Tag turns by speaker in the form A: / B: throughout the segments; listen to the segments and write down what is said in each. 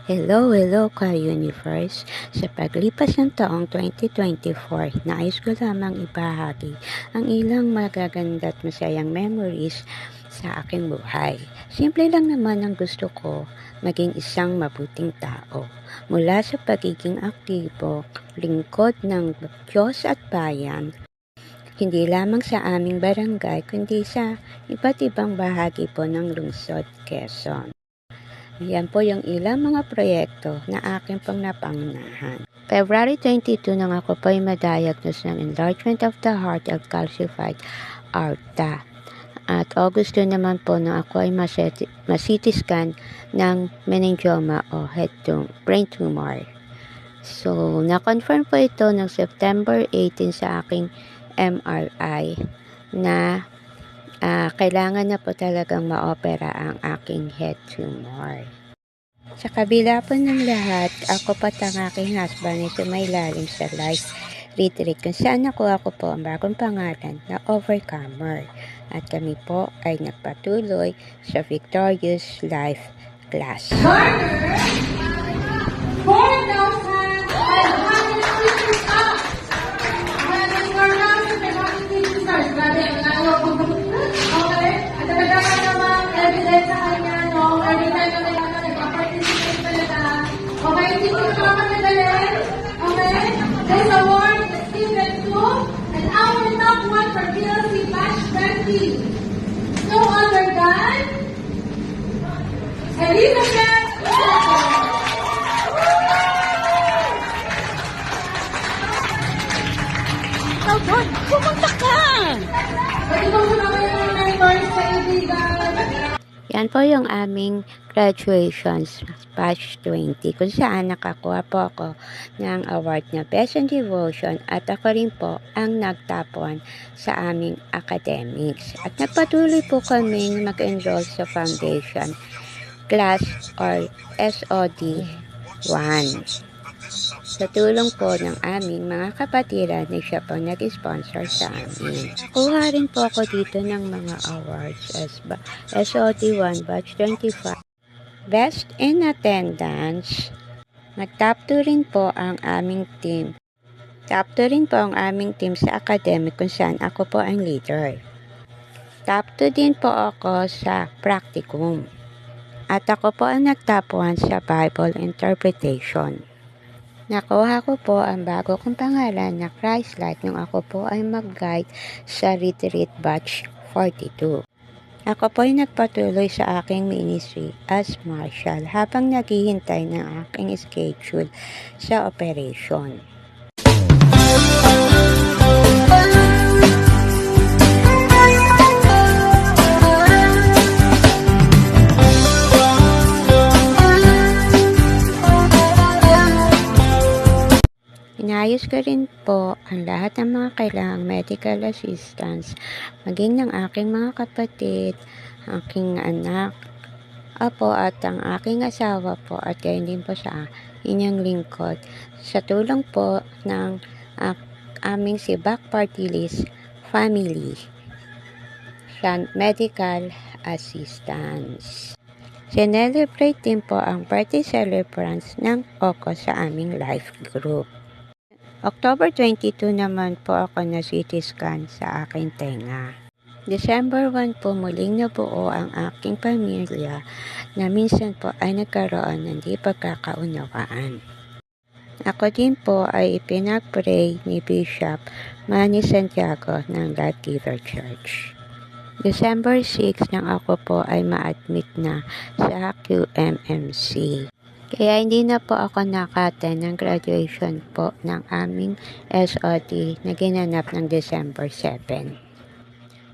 A: Hello ka-Universe! Sa paglipas ng taong 2024, nais ko lamang ibahagi ang ilang magaganda at masayang memories sa aking buhay. Simple lang naman ang gusto ko, maging isang mabuting tao. Mula sa pagiging aktibo, lingkod ng Diyos at bayan, hindi lamang sa aming barangay kundi sa iba't ibang bahagi po ng lungsod Quezon. Yan po yung ilang mga proyekto na akin pang napangunahan. February 22 nang ako po ay ma-diagnose ng enlargement of the heart at calcified aorta. At August 2 naman po nang ako ay ma-CT scan ng meningioma o brain tumor. So, na-confirm po ito ng September 18 sa aking MRI na kailangan na po talagang maopera ang aking head tumor. Sa kabila po ng lahat, ako pat ang aking husband ay sumailalim sa life retreat kung saan nakuha ko po ang bagong pangalan na Overcomer. At kami po ay nagpatuloy sa Victorious Life class.
B: Garner, 4,550 up. Maraming 4,550 stars. Grabe, ang lalo ko. Okay? At talaga namang evidence sa kanya, no? Every time na may nagpa-participate talaga. Okay, hindi ko nakamadali. Okay? This award is given to an our top one for PLC Batch 20. No other than Elizabeth.
A: Doon, pumunta ka!
B: Pwede ba muna kayo ng mentors sa kaibigan?
A: Yan po yung aming graduations, batch 20, kung saan nakakuha po ako ng award na Best in Devotion at ako rin po ang nagtapon sa aming academics. At nagpatuloy po kami mag-enroll sa foundation class or SOD 1. Sa tulong po ng aming mga kapatiran na siya po nag-sponsor sa amin. Kuha rin po ako dito ng mga awards as SOT1 Batch 25. Best in Attendance. Nag-top 2 rin po ang aming team. Top 2 rin po ang aming team sa academic kung saan ako po ang leader. Top 2 din po ako sa practicum. At ako po ang nag-top 1 sa Bible interpretation. Nakuha ko po ang bago kong pangalan na Christ-like nung ako po ay mag-guide sa Retreat Batch 42. Ako po ay nagpatuloy sa aking ministry as marshal habang naghihintay ng aking schedule sa operation. Inayos ko rin po ang lahat ng mga kailangang medical assistance, maging ng aking mga kapatid, aking anak, apo at ang aking asawa po at gayon din po sa inyong lingkod. Sa tulong po ng aming Sibak Party List family sa medical assistance. Sinelebrate din po ang birthday celebrants ng OCO sa aming life group. October 22 naman po ako na CT scan sa aking tenga. December 1 po muling nabuo ang aking pamilya na minsan po ay nagkaroon ng di pagkakaunawaan. Ako din po ay ipinag-pray ni Bishop Manny Santiago ng Life Giver Church. December 6 nang ako po ay ma-admit na sa QMMC. Kaya hindi na po ako naka-attend ng graduation po ng aming SOT na ginanap ng December 7.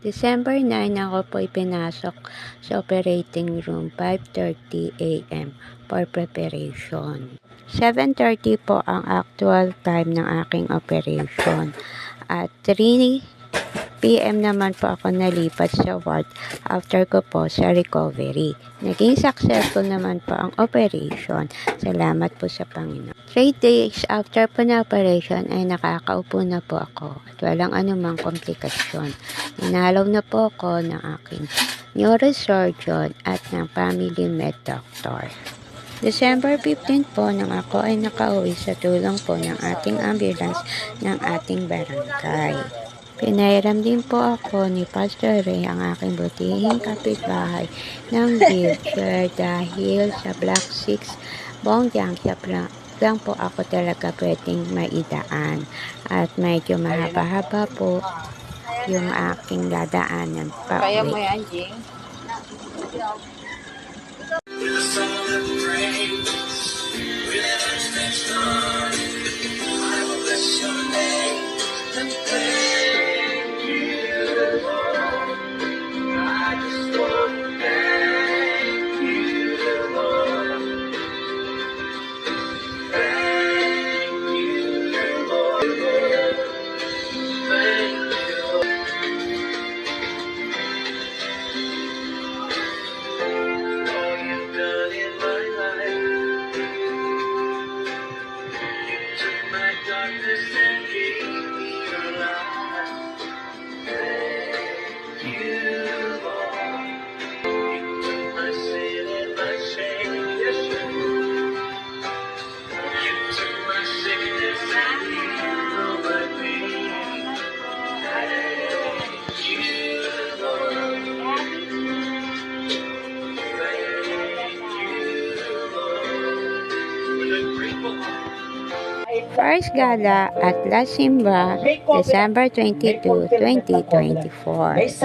A: December 9 ako po ipinasok sa operating room 5:30 a.m. for preparation. 7:30 po ang actual time ng aking operation at 3 p.m. naman po ako nalipat sa ward after ko po sa recovery. Naging successful naman po ang operation. Salamat po sa Panginoon. 3 days after po na operation ay nakakaupo na po ako at walang anumang komplikasyon. Inalaw na po ako ng aking neurosurgeon at ng family med doctor. December 15 po nang ako ay nakauwi sa tulong po ng ating ambulance ng ating barangay. Pinairam din po ako ni Pastor Ray ang aking butihing kapitbahay ng wheelchair dahil sa Block 6 Bongjang lang po ako talaga pwedeng maidaan at medyo mahaba-haba po yung aking dadaanan pa
C: Kaya
A: uwi.
C: mo yan, Jing?
A: First Gala at La Simba, December 22, 2024.